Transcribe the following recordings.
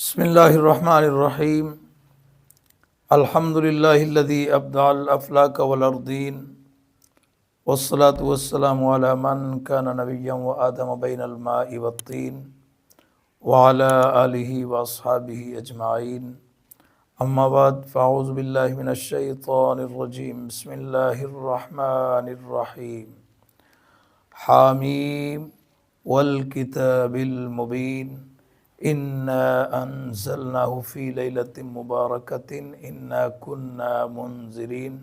بسم اللہ الرحمن الرحیم الحمد للہ الذی ابدع الافلاک والارضین والصلاة والسلام علی من کان نبیا وآدم بین الماء والطین وعلی آلہ واصحابہ اجمعین اما بعد فاعوذ باللہ من الشیطان الرجیم بسم اللہ الرحمن الرحیم حامیم والکتاب المبین انا انزلناہ فی لیلۃ مبارکۃ انا کنا منذرین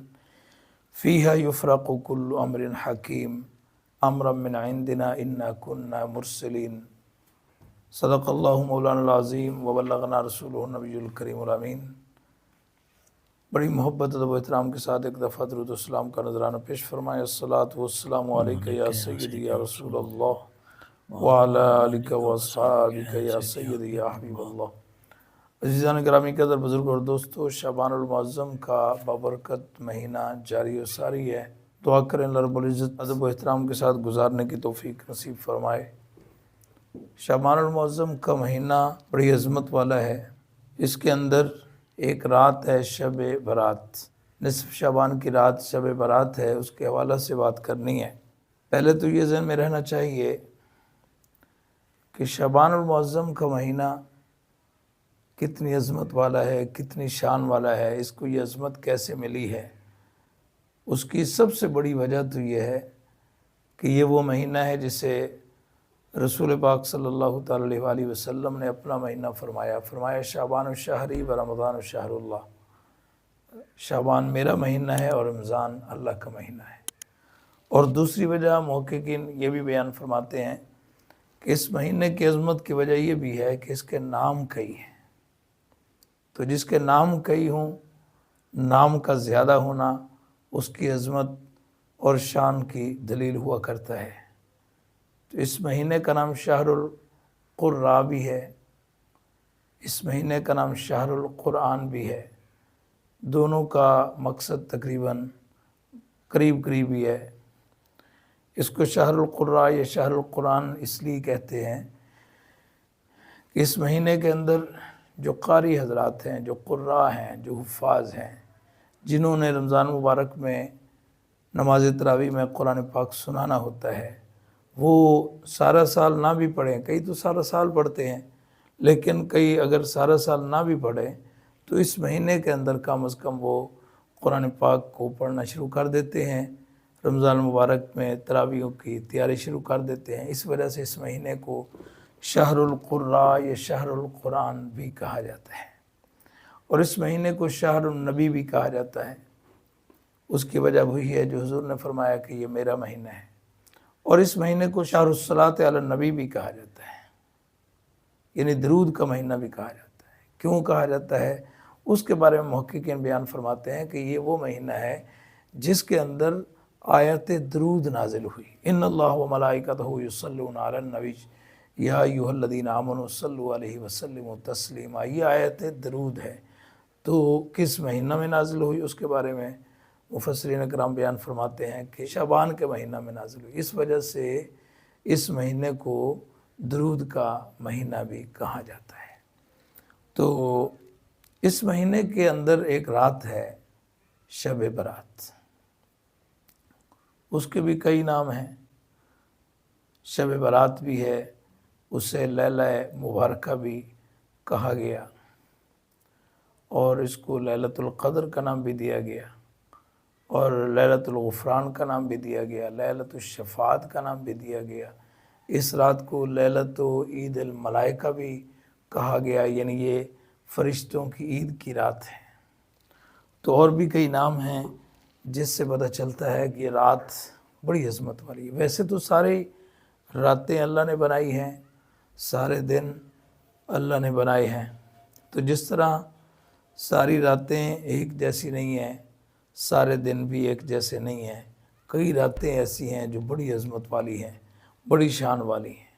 فیہا یفرق کل امر حکیم امرا من عندنا انا کنا مرسلین صدق اللہ مولانا العظیم وبلغنا رسولہ النبی الکریم الامین۔ بڑی محبت ادب و احترام کے ساتھ ایک دفعہ درود و السلام کا نذرانہ پیش فرمائے۔ الصلاۃ والسلام علیک یا سیدی یا رسول اللہ وعلی آلک واصحابک یا سیدی یا حبیب اللہ۔ عزیزان گرامی قدر، بزرگ اور دوستو، شعبان المعظم کا بابرکت مہینہ جاری و ساری ہے۔ دعا کریں اللہ رب العزت ادب و احترام کے ساتھ گزارنے کی توفیق نصیب فرمائے۔ شعبان المعظم کا مہینہ بڑی عظمت والا ہے۔ اس کے اندر ایک رات ہے شب برات، نصف شعبان کی رات شب برات ہے، اس کے حوالہ سے بات کرنی ہے۔ پہلے تو یہ ذہن میں رہنا چاہیے کہ شعبان المعظم کا مہینہ کتنی عظمت والا ہے، کتنی شان والا ہے، اس کو یہ عظمت کیسے ملی ہے۔ اس کی سب سے بڑی وجہ تو یہ ہے کہ یہ وہ مہینہ ہے جسے رسول پاک صلی اللہ تعالیٰ علیہ وآلہ وسلم نے اپنا مہینہ فرمایا شعبان الشہری و رمضان الشہر اللہ، شعبان میرا مہینہ ہے اور رمضان اللہ کا مہینہ ہے۔ اور دوسری وجہ محققین یہ بھی بیان فرماتے ہیں کہ اس مہینے کی عظمت کی وجہ یہ بھی ہے کہ اس کے نام کئی ہیں، تو جس کے نام کئی ہوں، نام کا زیادہ ہونا اس کی عظمت اور شان کی دلیل ہوا کرتا ہے۔ تو اس مہینے کا نام شہر القرآن بھی ہے، اس مہینے کا نام شہر القرآن بھی ہے، دونوں کا مقصد تقریباً قریب ہی ہے۔ اس کو شہر القرآن یا شہر القرآن اس لیے کہتے ہیں کہ اس مہینے کے اندر جو قاری حضرات ہیں، جو قراء ہیں، جو حفاظ ہیں، جنہوں نے رمضان مبارک میں نماز تراویح میں قرآن پاک سنانا ہوتا ہے، وہ سارا سال نہ بھی پڑھیں، کئی تو سارا سال پڑھتے ہیں، لیکن کئی اگر سارا سال نہ بھی پڑھیں تو اس مہینے کے اندر کم از کم وہ قرآن پاک کو پڑھنا شروع کر دیتے ہیں، رمضان مبارک میں تراویحوں کی تیاری شروع کر دیتے ہیں۔ اس وجہ سے اس مہینے کو شہر القراء یا شہر القرآن بھی کہا جاتا ہے، اور اس مہینے کو شہر النبی بھی کہا جاتا ہے۔ اس کی وجہ وہی ہے جو حضور نے فرمایا کہ یہ میرا مہینہ ہے۔ اور اس مہینے کو شہر الصلاۃ علی النبی بھی کہا جاتا ہے، یعنی درود کا مہینہ بھی کہا جاتا ہے۔ کیوں کہا جاتا ہے اس کے بارے میں محققین بیان فرماتے ہیں کہ یہ وہ مہینہ ہے جس کے اندر آیت درود نازل ہوئی۔ ان اللہ و ملائکتہ یصلون علی النبی یا ایھا الذین آمنوا صلوا علیہ وسلموا تسلیما، یہ آیت درود ہے۔ تو کس مہینہ میں نازل ہوئی اس کے بارے میں مفسرین اکرام بیان فرماتے ہیں کہ شعبان کے مہینہ میں نازل ہوئی۔ اس وجہ سے اس مہینے کو درود کا مہینہ بھی کہا جاتا ہے۔ تو اس مہینے کے اندر ایک رات ہے شب برات، اس کے بھی کئی نام ہیں۔ شب برات بھی ہے، اسے لیلہ مبارکہ بھی کہا گیا، اور اس کو لیلۃ القدر کا نام بھی دیا گیا، اور لیلۃ الغفران کا نام بھی دیا گیا، لیلۃ الشفاعت کا نام بھی دیا گیا۔ اس رات کو لیلۃ عید الملائکہ بھی کہا گیا، یعنی یہ فرشتوں کی عید کی رات ہے۔ تو اور بھی کئی نام ہیں جس سے پتہ چلتا ہے کہ یہ رات بڑی عظمت والی ہے۔ ویسے تو ساری راتیں اللہ نے بنائی ہیں، سارے دن اللہ نے بنائے ہیں، تو جس طرح ساری راتیں ایک جیسی نہیں ہیں، سارے دن بھی ایک جیسے نہیں ہیں، کئی راتیں ایسی ہیں جو بڑی عظمت والی ہیں، بڑی شان والی ہیں،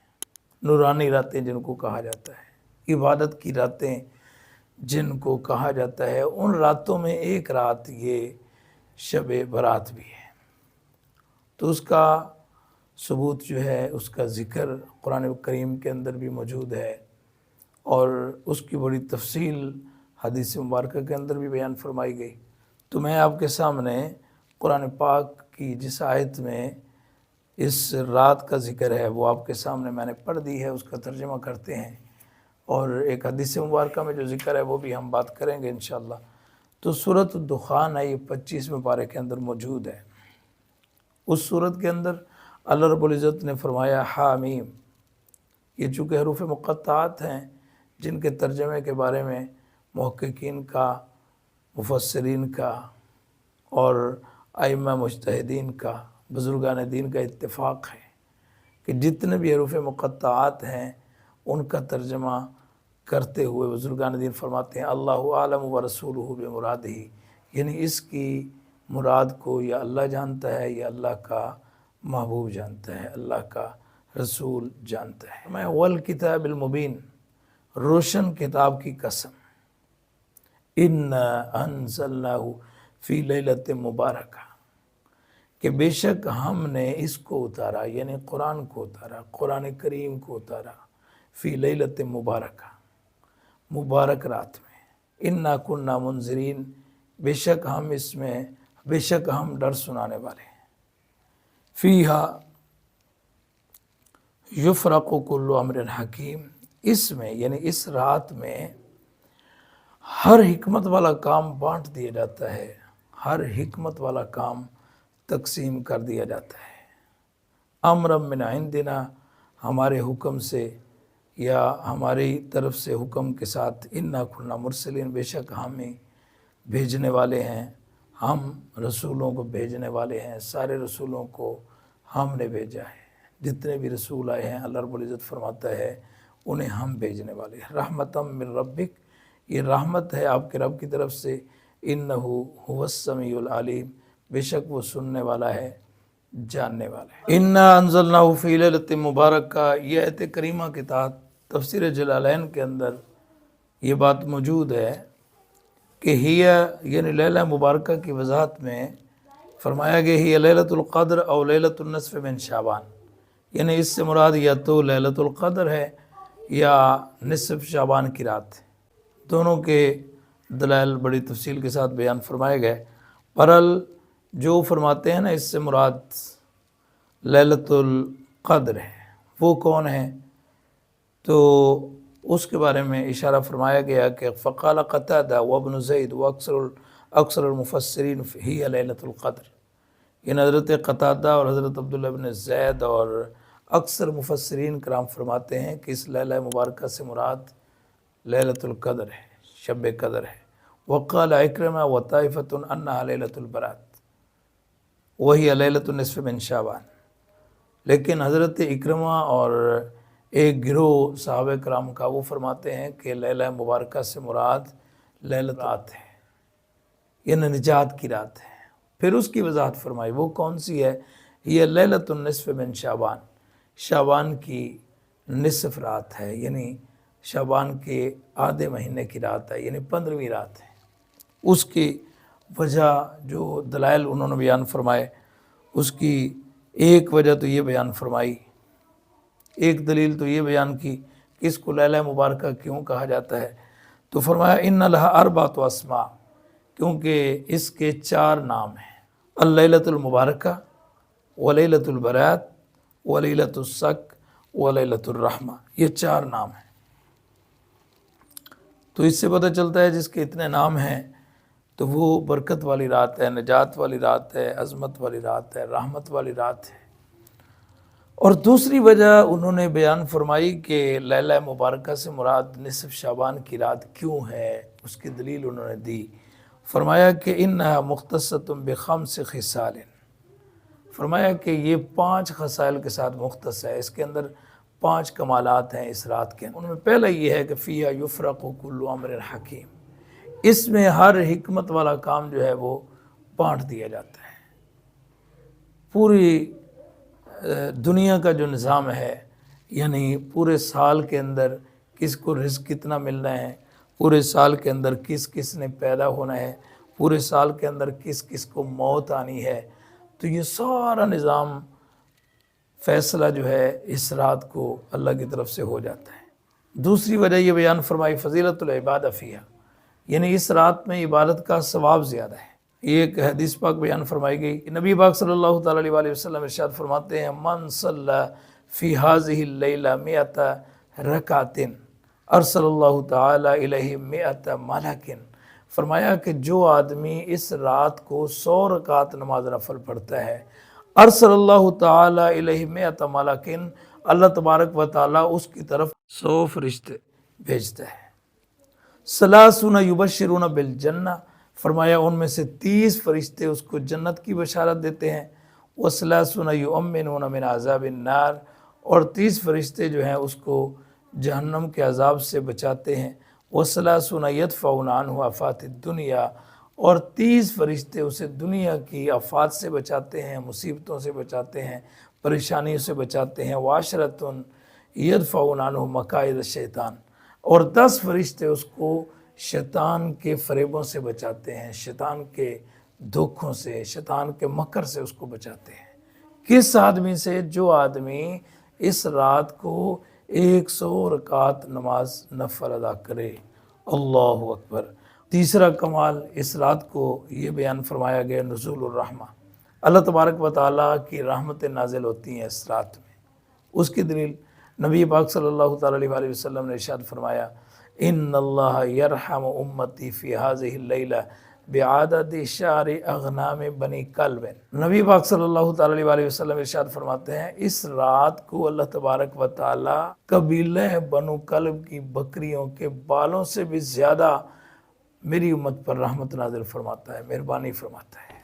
نورانی راتیں جن کو کہا جاتا ہے، عبادت کی راتیں جن کو کہا جاتا ہے۔ ان راتوں میں ایک رات یہ شب برات بھی ہے۔ تو اس کا ثبوت جو ہے، اس کا ذکر قرآن کریم کے اندر بھی موجود ہے، اور اس کی بڑی تفصیل حدیث مبارکہ کے اندر بھی بیان فرمائی گئی۔ تو میں آپ کے سامنے قرآن پاک کی جس آیت میں اس رات کا ذکر ہے وہ آپ کے سامنے میں نے پڑھ دی ہے، اس کا ترجمہ کرتے ہیں، اور ایک حدیث مبارکہ میں جو ذکر ہے وہ بھی ہم بات کریں گے انشاءاللہ۔ تو سورۃ الدخان ہے، یہ 25ویں پارے کے اندر موجود ہے۔ اس سورت کے اندر اللہ رب العزت نے فرمایا حامیم، یہ چونکہ حروف مقطعات ہیں جن کے ترجمے کے بارے میں محققین کا، مفسرین کا اور ائمہ مجتہدین کا، بزرگان دین کا اتفاق ہے کہ جتنے بھی حروف مقطعات ہیں ان کا ترجمہ کرتے ہوئے بزرگان دین فرماتے ہیں اللہ عالم ورسولہ بمرادہ، یعنی اس کی مراد کو یا اللہ جانتا ہے یا اللہ کا محبوب جانتا ہے، اللہ کا رسول جانتا ہے۔ میں والکتاب المبین، روشن کتاب کی قسم، انا انزلناہ فی لیلۃ مبارکہ، کہ بے شک ہم نے اس کو اتارا، یعنی قرآن کو اتارا، قرآن کریم کو اتارا، فی لیلۃ مبارکہ، مبارک رات میں، انا کنا منذرین، بے شک ہم اس میں، بے شک ہم ڈر سنانے والے ہیں، فیہا یفرق کل امر حکیم، اس میں یعنی اس رات میں ہر حکمت والا کام بانٹ دیا جاتا ہے، ہر حکمت والا کام تقسیم کر دیا جاتا ہے، امرا من عندنا، ہمارے حکم سے یا ہماری طرف سے حکم کے ساتھ، انا کنا مرسلین، بے شک ہمیں بھیجنے والے ہیں، ہم رسولوں کو بھیجنے والے ہیں، سارے رسولوں کو ہم نے بھیجا ہے، جتنے بھی رسول آئے ہیں اللہ رب العزت فرماتا ہے انہیں ہم بھیجنے والے ہیں، رحمتم من ربک، یہ رحمت ہے آپ کے رب کی طرف سے، انہ هو السمیع العلیم، بے شک وہ سننے والا ہے، جاننے والا ہے۔ انا انزلناہ فی لیلۃ مبارکہ، یہ آیت کریمہ کے تحت تفسیر جلالین کے اندر یہ بات موجود ہے کہ یعنی لیلہ مبارکہ کی وضاحت میں فرمایا گیا ہی لیلۃ القدر او لیلۃ النصف من شعبان، یعنی اس سے مراد یا تو لیلۃ القدر ہے یا نصف شعبان کی رات ہے، دونوں کے دلائل بڑی تفصیل کے ساتھ بیان فرمائے گئے۔ پرل جو فرماتے ہیں نا اس سے مراد لیلۃ القدر ہے، وہ کون ہے؟ تو اس کے بارے میں اشارہ فرمایا گیا کہ فقال قتادہ وابن زید واکثر المفسرین ہی لیلۃ القدر، یعنی حضرت قتادہ اور حضرت عبداللہ بن زید اور اکثر مفسرین کرام فرماتے ہیں کہ اس لیلہ مبارکہ سے مراد لیلۃ القدر ہے، شب قدر ہے۔ وقال اکرمہ وطائفۃ انہا لیلۃ البرات وہی لیلۃ النصف من شعبان، لیکن حضرت اکرمہ اور ایک گروہ صحابہ کرام کا وہ فرماتے ہیں کہ لیلہ مبارکہ سے مراد لیلۃ رات ہے، یعنی نجات کی رات ہے۔ پھر اس کی وضاحت فرمائی وہ کون سی ہے، یہ لیلۃ النصف من شعبان، شعبان کی نصف رات ہے، یعنی شعبان کے آدھے مہینے کی رات ہے، یعنی 15ویں رات ہے۔ اس کی وجہ جو دلائل انہوں نے بیان فرمائے، اس کی ایک وجہ تو یہ بیان فرمائی، ایک دلیل تو یہ بیان کی کہ اس کو لیلہ مبارکہ کیوں کہا جاتا ہے، تو فرمایا ان لہا اربعۃ اسماء، کیونکہ اس کے 4 نام ہیں، اللیلۃ المبارکہ ولیلۃ البرات ولیلۃ الصک ولیلۃ الرحمہ، یہ 4 نام ہیں۔ تو اس سے پتہ چلتا ہے جس کے اتنے نام ہیں تو وہ برکت والی رات ہے، نجات والی رات ہے، عظمت والی رات ہے، رحمت والی رات ہے۔ اور دوسری وجہ انہوں نے بیان فرمائی کہ لیلہ مبارکہ سے مراد نصف شعبان کی رات کیوں ہے، اس کی دلیل انہوں نے دی، فرمایا کہ انہا مختصۃ بخمس خصال، فرمایا کہ یہ 5 خصائل کے ساتھ مختص ہے، اس کے اندر 5 کمالات ہیں اس رات کے، ان میں پہلا یہ ہے کہ فیہا یفرق کل امر حکیم، اس میں ہر حکمت والا کام جو ہے وہ بانٹ دیا جاتا ہے۔ پوری دنیا کا جو نظام ہے، یعنی پورے سال کے اندر کس کو رزق کتنا ملنا ہے، پورے سال کے اندر کس کس نے پیدا ہونا ہے، پورے سال کے اندر کس کس کو موت آنی ہے، تو یہ سارا نظام فیصلہ جو ہے اس رات کو اللہ کی طرف سے ہو جاتا ہے۔ دوسری وجہ یہ بیان فرمائی فضیلت العبادہ فیہا، یعنی اس رات میں عبادت کا ثواب زیادہ ہے۔ یہ ایک حدیث پاک بیان فرمائی گئی، نبی پاک صلی اللہ تعالیٰ علیہ وآلہ وسلم ارشاد فرماتے ہیں من صلی فی ہذہ اللیلہ مئۃ رکعۃ ارسل اللہ تعالیٰ الیہ مئۃ ملک، فرمایا کہ جو آدمی اس رات کو 100 رکعت نماز نفل پڑھتا ہے، ارسل اللہ تعالیٰ الیہ مئۃ ملک، اللہ تبارک و تعالیٰ اس کی طرف 100 فرشتے بھیجتا ہے۔ ثلاثون یبشرون بالجنہ، فرمایا ان میں سے 30 فرشتے اس کو جنت کی بشارت دیتے ہیں، وثلاثون یؤمنون من عذاب النار، اور 30 فرشتے جو ہیں اس کو جہنم کے عذاب سے بچاتے ہیں، وثلاثون یدفعون عنہ آفات الدنیا، اور 30 فرشتے اسے دنیا کی آفات سے بچاتے ہیں، مصیبتوں سے بچاتے ہیں، پریشانیوں سے بچاتے ہیں، وعشرۃ یدفعون عنہ مکائد الشیطان، اور 10 فرشتے اس کو شیطان کے فریبوں سے بچاتے ہیں، شیطان کے دھوکوں سے، شیطان کے مکر سے اس کو بچاتے ہیں۔ کس آدمی سے؟ جو آدمی اس رات کو 100 رکعت نماز نفل ادا کرے۔ اللہ اکبر۔ تیسرا کمال اس رات کو یہ بیان فرمایا گیا نزول الرحمہ، اللہ تبارک و تعالیٰ کی رحمتیں نازل ہوتی ہیں اس رات میں۔ اس کی دلیل نبی پاک صلی اللہ تعالیٰ علیہ وآلہ وسلم نے ارشاد فرمایا ان اللہ یرحم امتی فی ہذہ اللیلہ بعدد شعر اغنام بنی کلب، نبی پاک صلی اللہ تعالیٰ علیہ وآلہ وسلم ارشاد فرماتے ہیں اس رات کو اللہ تبارک و تعالیٰ قبیلہ بنو کلب کی بکریوں کے بالوں سے بھی زیادہ میری امت پر رحمت نازل فرماتا ہے، مہربانی فرماتا ہے۔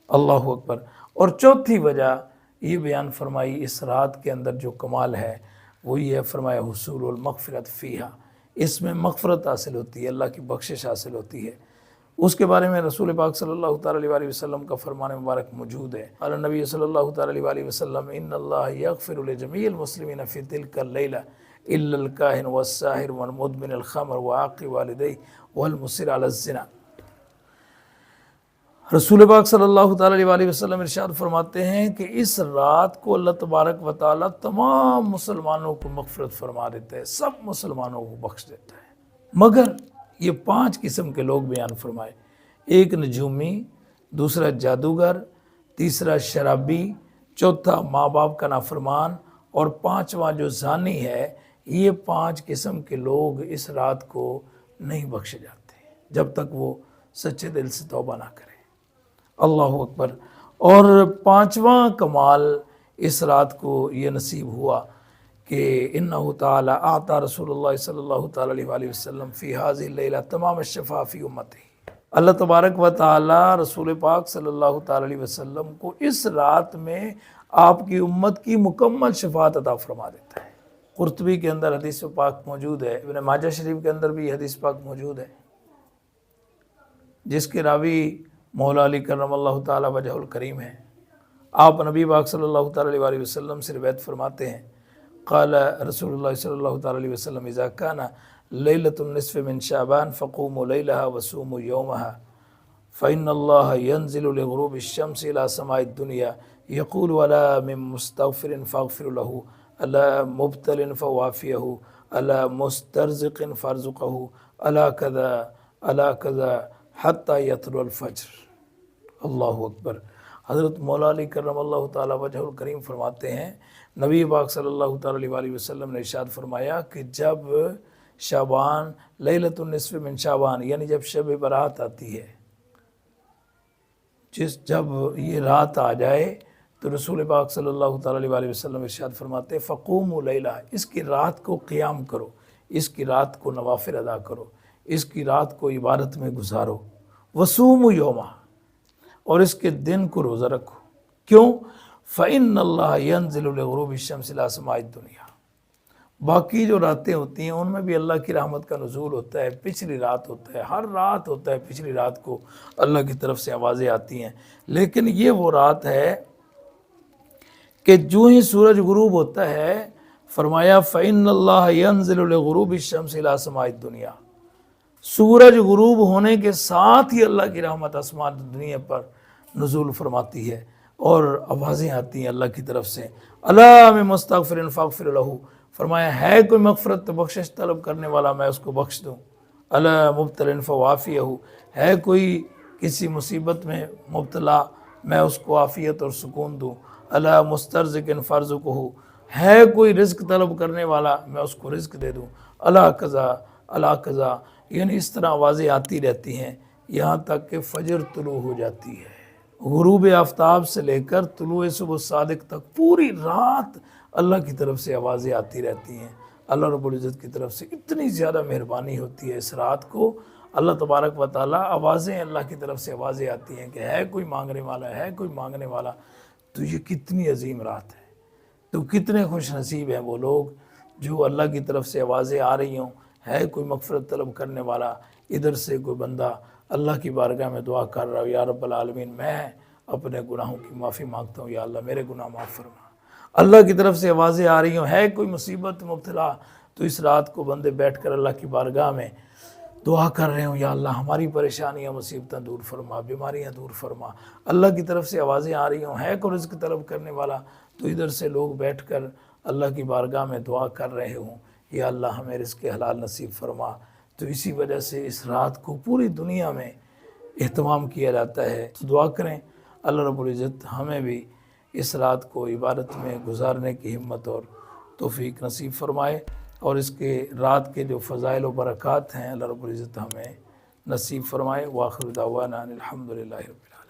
اللہ اکبر۔ اور چوتھی وجہ یہ بیان فرمائی اس رات کے اندر جو کمال ہے وہ یہ فرمایا حصول المغفرت فیہا، اس میں مغفرت حاصل ہوتی ہے، اللہ کی بخشش حاصل ہوتی ہے۔ اس کے بارے میں رسول پاک صلی اللہ تعالیٰ علیہ وآلہ وسلم کا فرمان مبارک موجود ہے۔ قال نبی صلی اللہ تعالیٰ علیہ وآلہ وسلم ان اللہ یغفر لجمیع المسلمین فی تلک اللیلہ الا الکاہن والساحر والمدمن الخمر وعاقی والدیہ والمصر علی الزنا۔ رسول پاک صلی اللہ تعالیٰ علیہ وآلہ وسلم ارشاد فرماتے ہیں کہ اس رات کو اللہ تبارک و تعالیٰ تمام مسلمانوں کو مغفرت فرما دیتا ہے، سب مسلمانوں کو بخش دیتا ہے، مگر یہ 5 قسم کے لوگ بیان فرمائے۔ ایک نجومی، دوسرا جادوگر، تیسرا شرابی، چوتھا ماں باپ کا نافرمان، اور 5واں جو زانی ہے۔ یہ 5 قسم کے لوگ اس رات کو نہیں بخشے جاتے جب تک وہ سچے دل سے توبہ نہ کرے۔ اللہ اکبر۔ اور 5واں کمال اس رات کو یہ نصیب ہوا کہ انہ تعالی اعطى رسول اللہ صلی اللہ تعالی علیہ وآلہ وسلم فی هذه اللیلہ تمام الشفاء فی امتہ، اللہ تبارک و تعالی رسول پاک صلی اللہ تعالی علیہ وسلم کو اس رات میں آپ کی امت کی مکمل شفاعت عطا فرما دیتا ہے۔ قرطبی کے اندر حدیث پاک موجود ہے، ابن ماجہ شریف کے اندر بھی حدیث پاک موجود ہے، جس کے راوی مولا علی کرم اللہ تعالی وجہ الکریم ہے۔ آپ نبی پاک صلی اللہ تعالی علیہ وآلہ وسلم سے روایت فرماتے ہیں قال رسول اللہ صلی اللہ تعالی علیہ وسلم اذا كان لیلۃ النصف من شعبان فقوموا لیلها وصوموا يومها فإن الله ينزل لغروب الشمس إلى سماء الدنيا يقول ألا من مستغفر فاغفر له ألا مبتل فوافيه ألا مسترزق فارزقه ألا كذا ألا كذا حتى يطلع الفجر۔ اللہ اکبر۔ حضرت مولا علی کرم اللہ تعالی وجہ الکریم فرماتے ہیں نبی پاک صلی اللہ تعالی علیہ وآلہ وسلم نے ارشاد فرمایا کہ جب شعبان لیلۃ النصف من شعبان، یعنی جب شب برات آتی ہے، جب یہ رات آ جائے تو رسول پاک صلی اللہ تعالی علیہ وآلہ وسلم ارشاد فرماتے ہیں فقوموا لیلہ، اس کی رات کو قیام کرو، اس کی رات کو نوافل ادا کرو، اس کی رات کو عبادت میں گزارو، وصوموا یومہ، اور اس کے دن کو روزہ رکھو۔ کیوں؟ فإن اللہ ينزل لغروب الشمس إلى سماء الدنیا، باقی جو راتیں ہوتی ہیں ان میں بھی اللہ کی رحمت کا نزول ہوتا ہے، پچھلی رات ہوتا ہے، ہر رات ہوتا ہے، پچھلی رات کو اللہ کی طرف سے آوازیں آتی ہیں، لیکن یہ وہ رات ہے کہ جو ہی سورج غروب ہوتا ہے فرمایا فإن اللہ ينزل لغروب الشمس إلى سماء الدنیا، سورج غروب ہونے کے ساتھ ہی اللہ کی رحمت آسمان دنیا پر نزول فرماتی ہے اور آوازیں آتی ہیں اللہ کی طرف سے، الا من مستغفر فاغفر له، فرمایا ہے کوئی مغفرت بخشش طلب کرنے والا میں اس کو بخش دوں، الا مبتلن فوافیہ، ہے کوئی کسی مصیبت میں مبتلا میں اس کو عافیت اور سکون دوں، الا مسترزق فرزقہ، ہے کوئی رزق طلب کرنے والا میں اس کو رزق دے دوں، الا قضا الا قضا، یعنی اس طرح آوازیں آتی رہتی ہیں یہاں تک کہ فجر طلوع ہو جاتی ہے۔ غروب آفتاب سے لے کر طلوع صبح صادق تک پوری رات اللہ کی طرف سے آوازیں آتی رہتی ہیں۔ اللہ رب العزت کی طرف سے اتنی زیادہ مہربانی ہوتی ہے اس رات کو، اللہ تبارک و تعالیٰ آوازیں، اللہ کی طرف سے آوازیں آتی ہیں کہ ہے کوئی مانگنے والا، ہے کوئی مانگنے والا۔ تو یہ کتنی عظیم رات ہے، تو کتنے خوش نصیب ہیں وہ لوگ جو اللہ کی طرف سے آوازیں آ رہی ہوں، ہے کوئی مغفرت طلب کرنے والا، ادھر سے کوئی بندہ اللہ کی بارگاہ میں دعا کر رہا ہو، یا رب العالمین میں اپنے گناہوں کی معافی مانگتا ہوں، یا اللہ میرے گناہ معاف فرما۔ اللہ کی طرف سے آوازیں آ رہی ہوں، ہے کوئی مصیبت مبتلا، تو اس رات کو بندے بیٹھ کر اللہ کی بارگاہ میں دعا کر رہے ہوں، یا اللہ ہماری پریشانیاں مصیبتیں دور فرما، بیماریاں دور فرما۔ اللہ کی طرف سے آوازیں آ رہی ہوں، ہے کوئی رزق طلب کرنے والا، تو ادھر سے لوگ بیٹھ کر اللہ کی بارگاہ میں دعا کر رہے ہوں، یا اللہ ہمیں رزق حلال نصیب فرما۔ تو اسی وجہ سے اس رات کو پوری دنیا میں اہتمام کیا جاتا ہے۔ تو دعا کریں اللہ رب العزت ہمیں بھی اس رات کو عبادت میں گزارنے کی ہمت اور توفیق نصیب فرمائے، اور اس کے رات کے جو فضائل و برکات ہیں اللہ رب العزت ہمیں نصیب فرمائے۔ وآخر دعوانا الحمدللہ رب العالمین۔